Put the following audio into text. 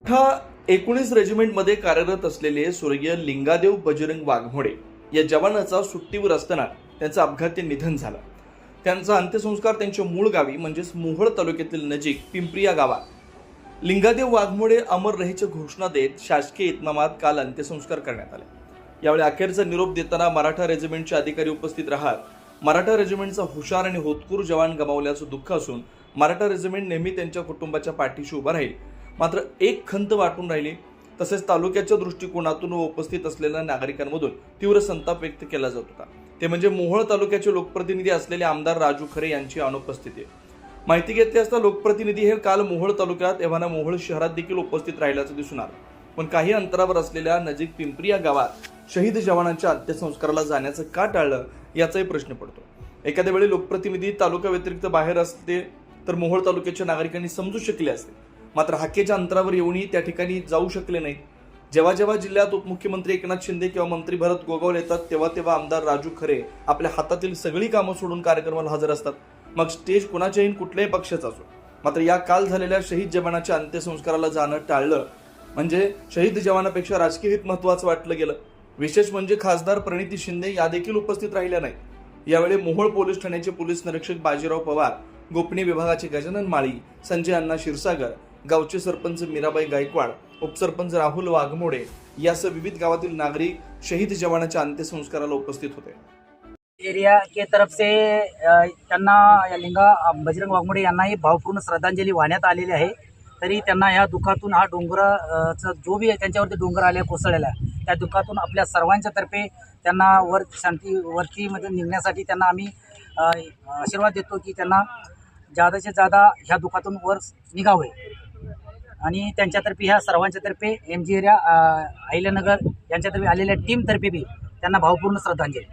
19 रेजिमेंटमध्ये कार्यरत असलेले स्वर्गीय लिंगादेव बजरंग वाघमोडे या जवानाचा सुट्टीवर असताना त्यांचं अपघाती निधन झालं। त्यांचा अंत्यसंस्कार त्यांच्या मूळ गावी म्हणजेच मोहोळ तालुक्यातील नजीक पिंपरी या गावात लिंगादेव वाघमोडे अमर रहेची घोषणा देत शासकीय इतमामात काल अंत्यसंस्कार करण्यात आले। यावेळी अखेरचा निरोप देताना मराठा रेजिमेंटचे अधिकारी उपस्थित राहत मराठा रेजिमेंटचा हुशार आणि होतकूर जवान गमावल्याचं दुःख असून मराठा रेजिमेंट नेहमी त्यांच्या कुटुंबाच्या पाठीशी उभा राहील, मात्र एक खंत वाटून राहिली। तसेच तालुक्याच्या दृष्टिकोनातून व उपस्थित असलेल्या नागरिकांमधून तीव्र संताप व्यक्त केला जात होता, ते म्हणजे मोहोळ तालुक्याचे लोकप्रतिनिधी असलेले आमदार राजू खरे यांची अनुपस्थिती। माहिती घेतली असता लोकप्रतिनिधी हे काल मोहोळ तालुक्यात एव्हाना मोहोळ शहरात देखील उपस्थित राहिल्याचं दिसून आलं, पण काही अंतरावर असलेल्या नजीक पिंपरी या गावात शहीद जवानांच्या अंत्यसंस्काराला जाण्याचं का टाळलं याचाही प्रश्न पडतो। एखाद्या वेळी लोकप्रतिनिधी तालुका व्यतिरिक्त बाहेर असते तर मोहोळ तालुक्याच्या नागरिकांनी समजू शकले असते, मात्र हाकेच्या अंतरावर येऊनही त्या ठिकाणी जाऊ शकले नाही। जेव्हा जेव्हा जिल्ह्यात उपमुख्यमंत्री एकनाथ शिंदे किंवा मंत्री भरत गोगावले येतात तेव्हा तेव्हा आमदार राजू खरे आपल्या हातातील सगळी कामं सोडून कार्यक्रमाला हजर असतात, मग स्टेज कुणाच्याही कुठल्याही पक्षाचा असो। मात्र या काल झालेल्या शहीद जवानाच्या अंत्यसंस्काराला जाणं टाळलं म्हणजे शहीद जवानापेक्षा राजकीय हित महत्त्वाचं वाटलं गेलं। विशेष म्हणजे खासदार प्रणिती शिंदे या देखील उपस्थित राहिल्या नाही। यावेळी मोहोळ पोलीस ठाण्याचे पोलीस निरीक्षक बाजीराव पवार, गोपनीय विभागाचे गजानन माळी, संजय अण्णा क्षीरसागर, गावचे सरपंच मीराबाई गायकवाड, उपसरपंच राहुल वाघमोडे यासह विविध गावातील नागरिक शहीद जवानाच्या अंत्यसंस्काराला उपस्थित होते। एरिया के तरफ से त्यांना लिंगा बजरंग वाघमोडे यांनाही भावपूर्ण श्रद्धांजली वाहण्यात आलेली आहे। तरी त्यांना ह्या दुःखातून हा डोंगराचा जो भी त्यांच्यावरती डोंगर आले कोसळलेला त्या दुःखातून आपल्या सर्वांच्या तर्फे त्यांना वरतीमध्ये निघण्यासाठी त्यांना आम्ही आशीर्वाद देतो की त्यांना जादाचे जादा ह्या दुःखातून वर निघावे आणि त्यांच्यातर्फे ह्या सर्वांच्या तर्फे MG एरिया अहिल्यानगर यांच्यातर्फे आलेल्या टीमतर्फे बी त्यांना भावपूर्ण श्रद्धांजली।